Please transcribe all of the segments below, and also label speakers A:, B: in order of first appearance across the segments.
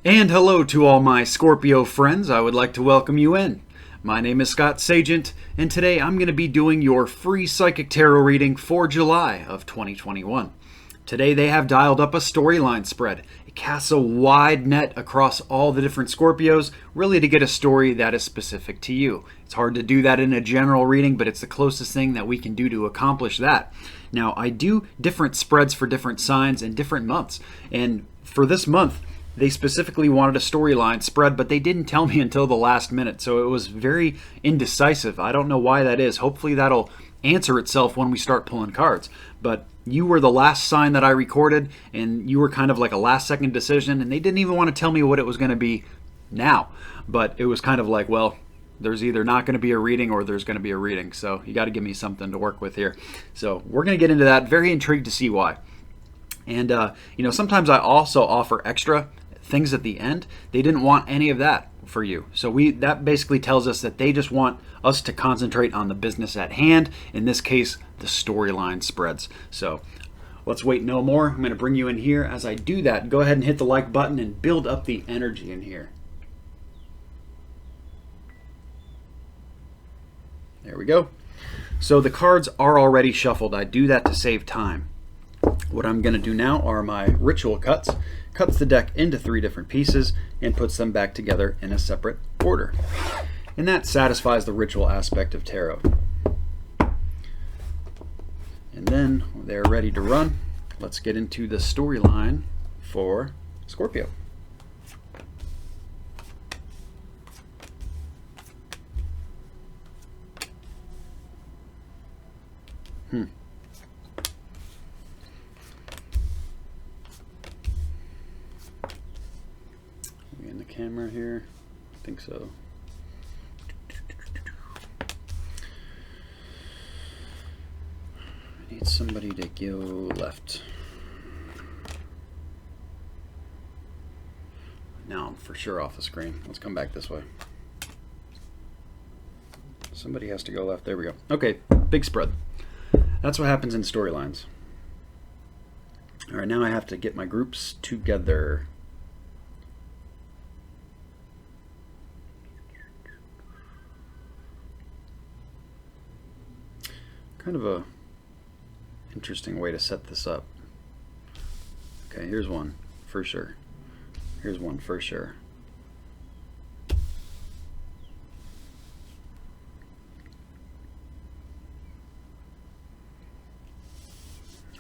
A: And hello to all my Scorpio friends. I would like to welcome you in. My name is Scott Sagent, and today I'm going to be doing your free psychic tarot reading for July of 2021. Today they have dialed up a storyline spread. It casts a wide net across all the different Scorpios, really to get a story that is specific to you. It's hard to do that in a general reading, but it's the closest thing that we can do to accomplish that. Now, I do different spreads for different signs and different months, and for this month, they specifically wanted a storyline spread, but they didn't tell me until the last minute, so it was very indecisive. I don't know why that is. Hopefully that'll answer itself when we start pulling cards. But you were the last sign that I recorded, and you were kind of like a last-second decision, and they didn't even want to tell me what it was going to be now. But it was kind of like, well, there's either not going to be a reading or there's going to be a reading, so you got to give me something to work with here. So we're going to get into that. Very intrigued to see why. And, sometimes I also offer extra things at the end. They didn't want any of that for you. So that basically tells us that they just want us to concentrate on the business at hand. In this case, the storyline spreads. So let's wait no more. I'm going to bring you in here. As I do that, go ahead and hit the like button and build up the energy in here. There we go. So the cards are already shuffled. I do that to save time. What I'm going to do now are my ritual cuts the deck into 3 different pieces and puts them back together in a separate order. And that satisfies the ritual aspect of tarot. And then they're ready to run. Let's get into the storyline for Scorpio. In the camera here, I think so. I need somebody to go left. Now I'm for sure off the screen. Let's come back this way. Somebody has to go left. There we go. Okay, big spread. That's what happens in storylines. All right, now I have to get my groups together. Kind of a interesting way to set this up. Okay, here's one for sure. Here's one for sure.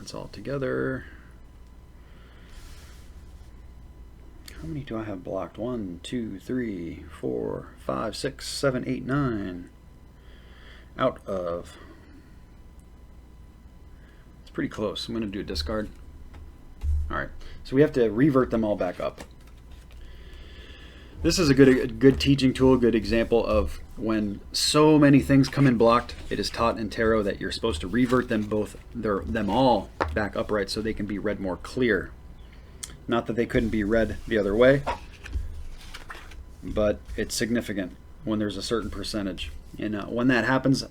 A: It's all together. How many do I have blocked? 1, 2, 3, 4, 5, 6, 7, 8, 9. Out of. Pretty close. I'm going to do a discard. Alright, so we have to revert them all back up. This is a good teaching tool, a good example of when so many things come in blocked. It is taught in tarot that you're supposed to revert them all back upright so they can be read more clear. Not that they couldn't be read the other way, but it's significant when there's a certain percentage. And when that happens,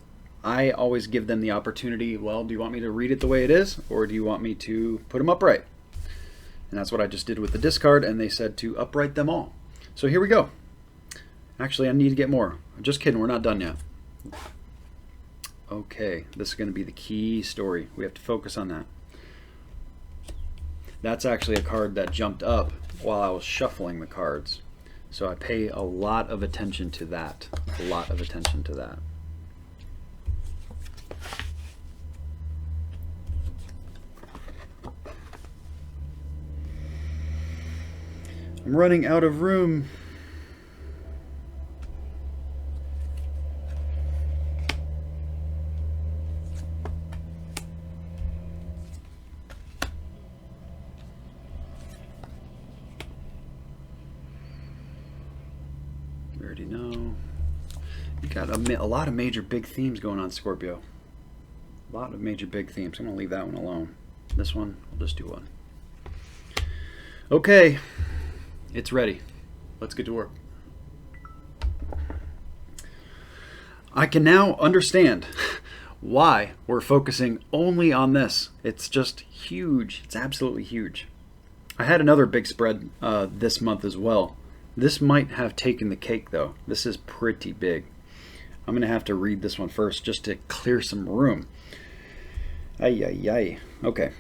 A: I always give them the opportunity, well, do you want me to read it the way it is, or do you want me to put them upright? And that's what I just did with the discard, and they said to upright them all. So here we go. Actually, I need to get more. I'm just kidding, we're not done yet. Okay, this is going to be the key story. We have to focus on that. That's actually a card that jumped up while I was shuffling the cards. So I pay a lot of attention to that. A lot of attention to that. I'm running out of room. We already know. You got a lot of major big themes going on, Scorpio. A lot of major big themes. I'm going to leave that one alone. This one, I'll just do one. Okay. It's ready. Let's get to work. I can now understand why we're focusing only on this. It's just huge. It's absolutely huge. I had another big spread this month as well. This might have taken the cake though. This is pretty big. I'm going to have to read this one first just to clear some room. Ay, ay, ay. Okay.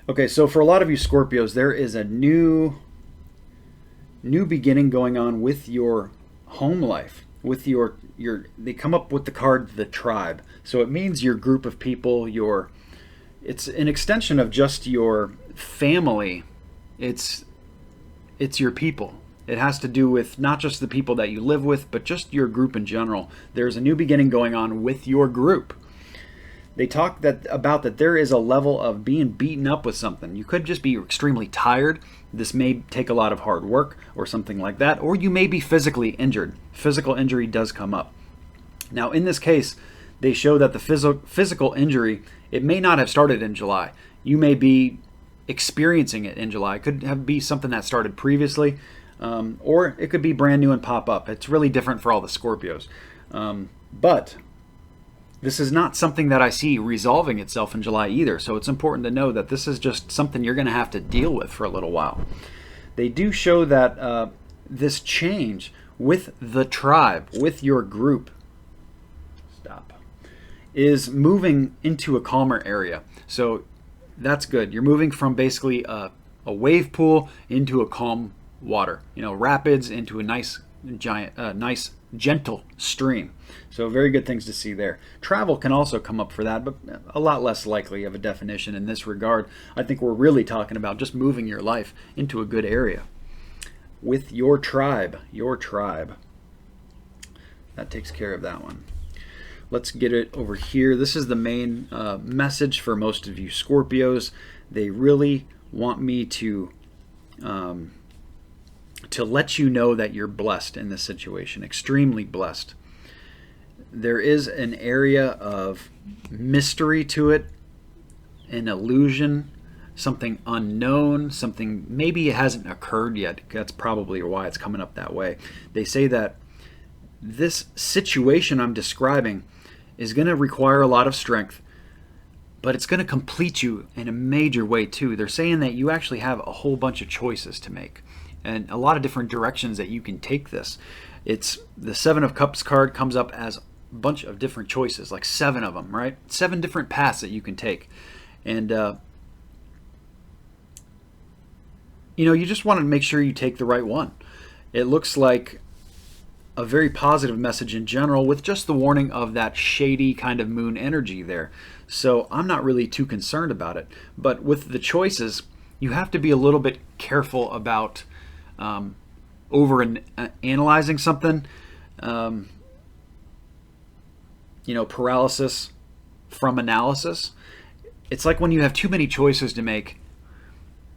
A: Okay, so for a lot of you Scorpios, there is a new beginning going on with your home life, with your they come up with the card the tribe. So it means your group of people, it's an extension of just your family. It's your people. It has to do with not just the people that you live with, but just your group in general. There's a new beginning going on with your group. They talk about that there is a level of being beaten up with something. You could just be extremely tired. This may take a lot of hard work or something like that, or you may be physically injured. Physical injury does come up. Now, in this case, they show that the physical injury, it may not have started in July. You may be experiencing it in July. It could be something that started previously, or it could be brand new and pop up. It's really different for all the Scorpios. But this is not something that I see resolving itself in July either, so it's important to know that this is just something you're going to have to deal with for a little while. They do show that this change with the tribe, with your group, is moving into a calmer area. So that's good. You're moving from basically a wave pool into a calm water. Rapids into a nice, gentle stream. So very good things to see there. Travel can also come up for that, but a lot less likely of a definition in this regard. I think we're really talking about just moving your life into a good area. With your tribe. That takes care of that one. Let's get it over here. This is the main message for most of you Scorpios. They really want me to let you know that you're blessed in this situation, extremely blessed. There is an area of mystery to it, an illusion, something unknown, something maybe it hasn't occurred yet. That's probably why it's coming up that way. They say that this situation I'm describing is going to require a lot of strength, but it's going to complete you in a major way too. They're saying that you actually have a whole bunch of choices to make and a lot of different directions that you can take this. It's the Seven of Cups card comes up as a bunch of different choices, like 7 of them, right? 7 different paths that you can take. And you just want to make sure you take the right one. It looks like a very positive message in general, with just the warning of that shady kind of moon energy there. So I'm not really too concerned about it. But with the choices, you have to be a little bit careful about analyzing something. Paralysis from analysis. It's like when you have too many choices to make,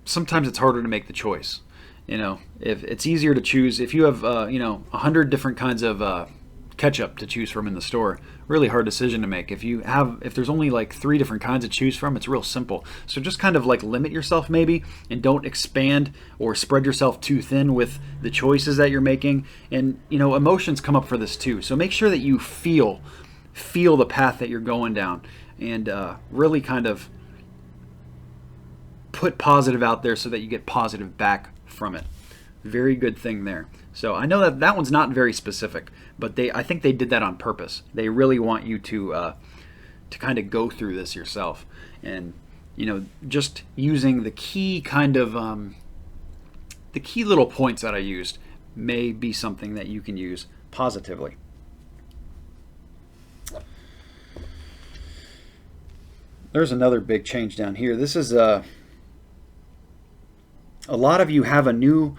A: sometimes it's harder to make the choice. If it's easier to choose, if you have 100 different kinds of ketchup to choose from in the store, really hard decision to make. If there's only like 3 different kinds to choose from, it's real simple. So just kind of like limit yourself maybe, and don't expand or spread yourself too thin with the choices that you're making. And emotions come up for this too. So make sure that you feel the path that you're going down, and really kind of put positive out there so that you get positive back from it. Very good thing there. So I know that one's not very specific, but I think they did that on purpose. They really want you to kind of go through this yourself, and just using the key kind of the key little points that I used may be something that you can use positively. There's another big change down here. This is a lot of you have a new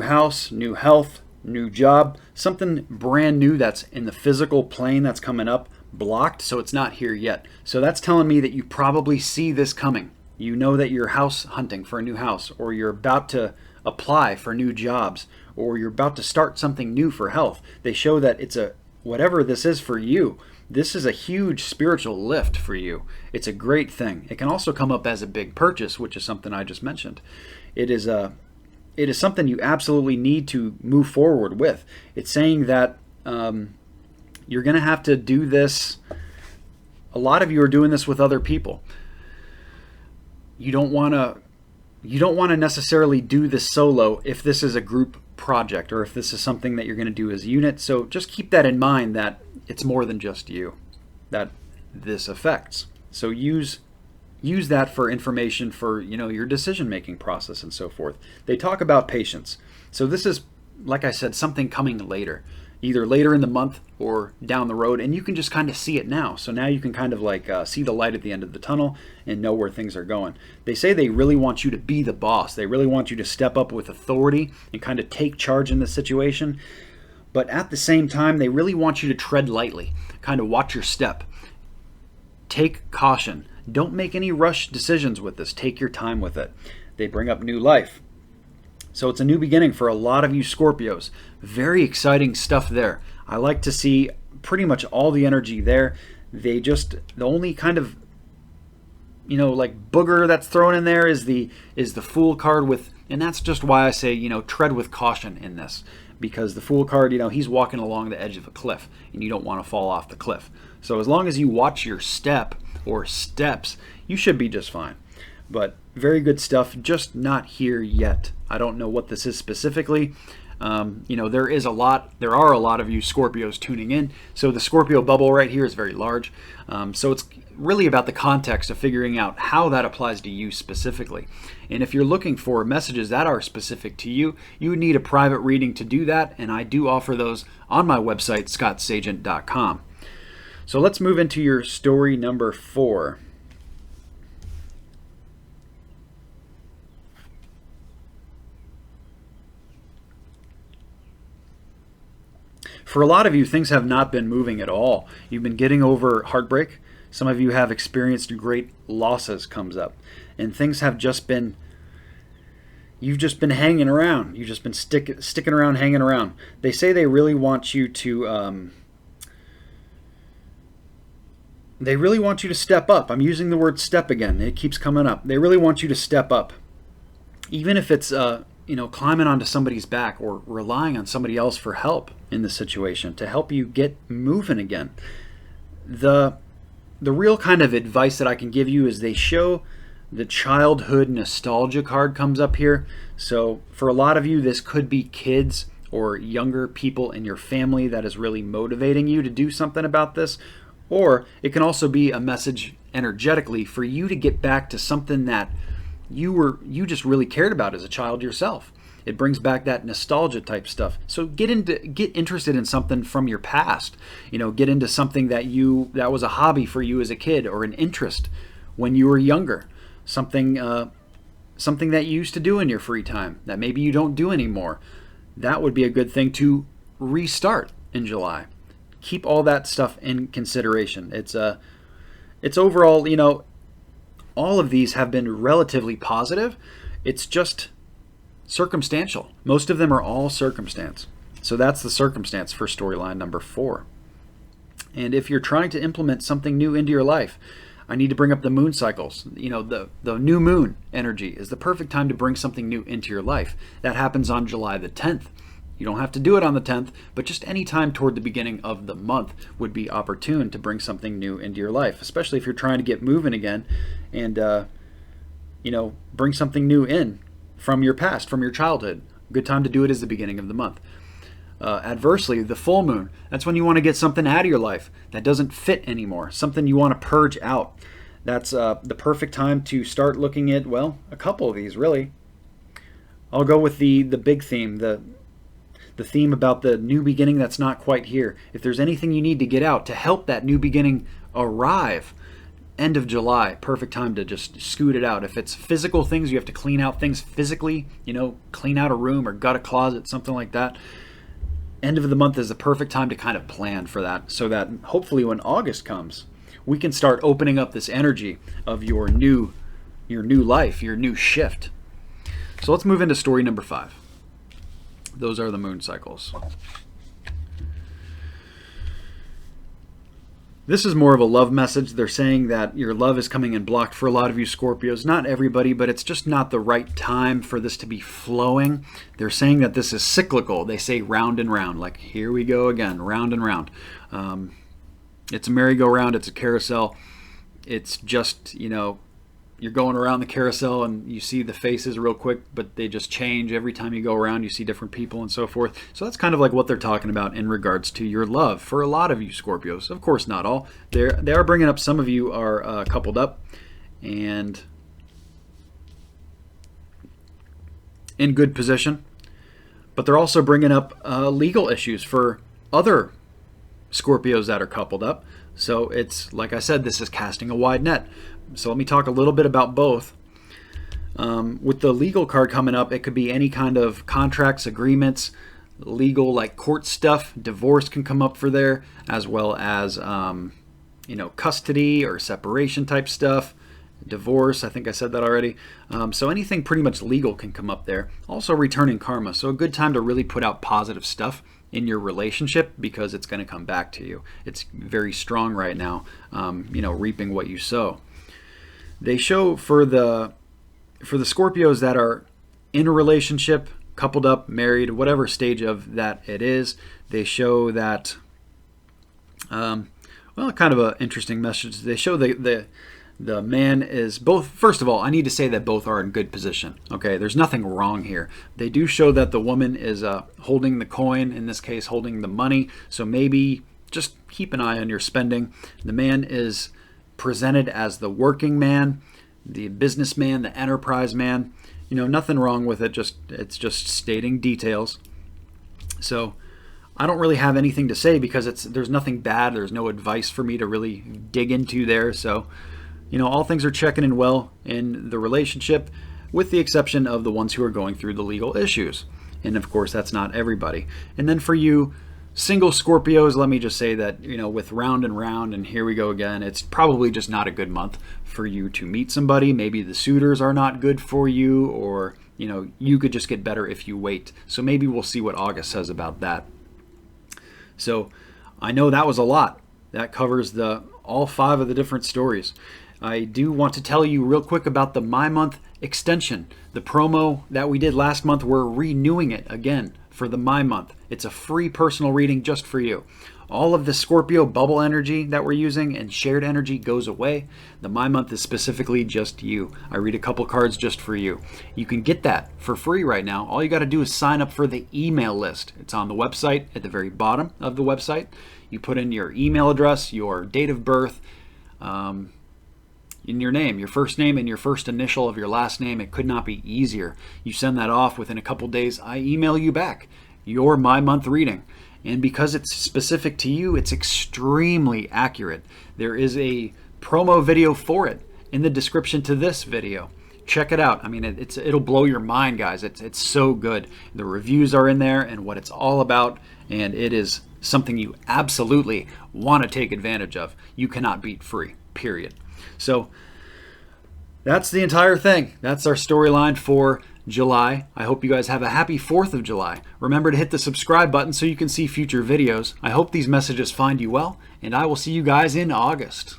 A: house, new health, new job, something brand new that's in the physical plane that's coming up, blocked, so it's not here yet. So that's telling me that you probably see this coming. You know that you're house hunting for a new house, or you're about to apply for new jobs, or you're about to start something new for health. They show that it's whatever this is for you, this is a huge spiritual lift for you. It's a great thing. It can also come up as a big purchase, which is something I just mentioned. It is something you absolutely need to move forward with. It's saying that you're going to have to do this a lot of you are doing this with other people. You don't want to necessarily do this solo if this is a group project or if this is something that you're going to do as a unit. So just keep that in mind, that it's more than just you that this affects. So use that for information for, your decision-making process and so forth. They talk about patience. So this is, like I said, something coming later, either later in the month or down the road, and you can just kind of see it now. So now you can kind of like see the light at the end of the tunnel and know where things are going. They say they really want you to be the boss. They really want you to step up with authority and kind of take charge in the situation. But at the same time, they really want you to tread lightly, kind of watch your step. Take caution. Don't make any rush decisions with this. Take your time with it. They bring up new life. So it's a new beginning for a lot of you Scorpios. Very exciting stuff there. I like to see pretty much all the energy there. The only kind of, like booger that's thrown in there is the Fool card and that's just why I say, tread with caution in this. Because the Fool card, he's walking along the edge of a cliff and you don't want to fall off the cliff. So as long as you watch your step or steps, you should be just fine. But very good stuff, just not here yet. I don't know what this is specifically. There are a lot of you Scorpios tuning in. So the Scorpio bubble right here is very large. So it's really about the context of figuring out how that applies to you specifically. And if you're looking for messages that are specific to you, you would need a private reading to do that. And I do offer those on my website, scottsagent.com. So let's move into your story number 4. For a lot of you, things have not been moving at all. You've been getting over heartbreak. Some of you have experienced great losses comes up. And things have just been, you've just been hanging around. You've just been sticking around, hanging around. They say they really want you to, step up. I'm using the word step again. It keeps coming up. They really want you to step up. Even if it's, climbing onto somebody's back or relying on somebody else for help in the situation to help you get moving again. The real kind of advice that I can give you is they show the childhood nostalgia card comes up here. So for a lot of you, this could be kids or younger people in your family that is really motivating you to do something about this. Or it can also be a message energetically for you to get back to something that you just really cared about as a child yourself. It brings back that nostalgia type stuff. So get interested in something from your past. Get into something that was a hobby for you as a kid or an interest when you were younger. Something that you used to do in your free time that maybe you don't do anymore. That would be a good thing to restart in July. Keep all that stuff in consideration. It's overall, all of these have been relatively positive. It's just circumstantial. Most of them are all circumstance. So that's the circumstance for storyline number 4. And if you're trying to implement something new into your life, I need to bring up the moon cycles. The new moon energy is the perfect time to bring something new into your life. That happens on July the 10th. You don't have to do it on the 10th, but just any time toward the beginning of the month would be opportune to bring something new into your life, especially if you're trying to get moving again and, bring something new in from your past, from your childhood. Good time to do it is the beginning of the month. Adversely, the full moon, that's when you want to get something out of your life that doesn't fit anymore, something you want to purge out. That's the perfect time to start looking at, a couple of these, really. I'll go with the big theme, the theme about the new beginning that's not quite here. If there's anything you need to get out to help that new beginning arrive, end of July, perfect time to just scoot it out. If it's physical things, you have to clean out things physically, clean out a room or gut a closet, something like that. End of the month is the perfect time to kind of plan for that, so that hopefully when August comes, we can start opening up this energy of your new life, your new shift. So let's move into story number 5. Those are the moon cycles. This is more of a love message. They're saying that your love is coming in blocked for a lot of you Scorpios. Not everybody, but it's just not the right time for this to be flowing. They're saying that this is cyclical. They say round and round, like here we go again, round and round. It's a merry-go-round. It's a carousel. It's just, you're going around the carousel and you see the faces real quick, but they just change every time you go around. You see different people and so forth. So that's kind of like what they're talking about in regards to your love for a lot of you Scorpios. Of course, not all. They are bringing up some of you are coupled up and in good position, but they're also bringing up legal issues for other Scorpios that are coupled up. So it's, like I said, this is casting a wide net. So let me talk a little bit about both. With the legal card coming up, it could be any kind of contracts, agreements, legal like court stuff. Divorce can come up for there, as well as custody or separation type stuff. Divorce, I think I said that already. So anything pretty much legal can come up there. Also returning karma. So a good time to really put out positive stuff in your relationship, because it's going to come back to you. It's very strong right now, reaping what you sow. They show for the Scorpios that are in a relationship, coupled up, married, whatever stage of that it is, they show that, kind of an interesting message. They show the man is both. First of all, I need to say that both are in good position. Okay, there's nothing wrong here. They do show that the woman is holding the coin, in this case holding the money, so maybe just keep an eye on your spending. The man is presented as the working man, the businessman, the enterprise man. Nothing wrong with it, it's just stating details. So I don't really have anything to say, because there's nothing bad, there's no advice for me to really dig into there. So all things are checking in well in the relationship, with the exception of the ones who are going through the legal issues. And of course, that's not everybody. And then for you single Scorpios, let me just say that, with round and round, and here we go again, it's probably just not a good month for you to meet somebody. Maybe the suitors are not good for you, or, you could just get better if you wait. So maybe we'll see what August says about that. So I know that was a lot. That covers all 5 of the different stories. I do want to tell you real quick about the My Month extension. The promo that we did last month, we're renewing it again for the My Month. It's a free personal reading just for you. All of the Scorpio bubble energy that we're using and shared energy goes away. The My Month is specifically just you. I read a couple cards just for you. You can get that for free right now. All you got to do is sign up for the email list. It's on the website at the very bottom of the website. You put in your email address, your date of birth, in your name, your first name and your first initial of your last name. It could not be easier. You send that off within a couple days. I email you back your My Month reading. And because it's specific to you, it's extremely accurate. There is a promo video for it in the description to this video. Check it out. I mean, it'll blow your mind, guys. It's so good. The reviews are in there and what it's all about, and it is something you absolutely want to take advantage of. You cannot beat free, period. So that's the entire thing. That's our storyline for July. I hope you guys have a happy 4th of July. Remember to hit the subscribe button so you can see future videos. I hope these messages find you well, and I will see you guys in August.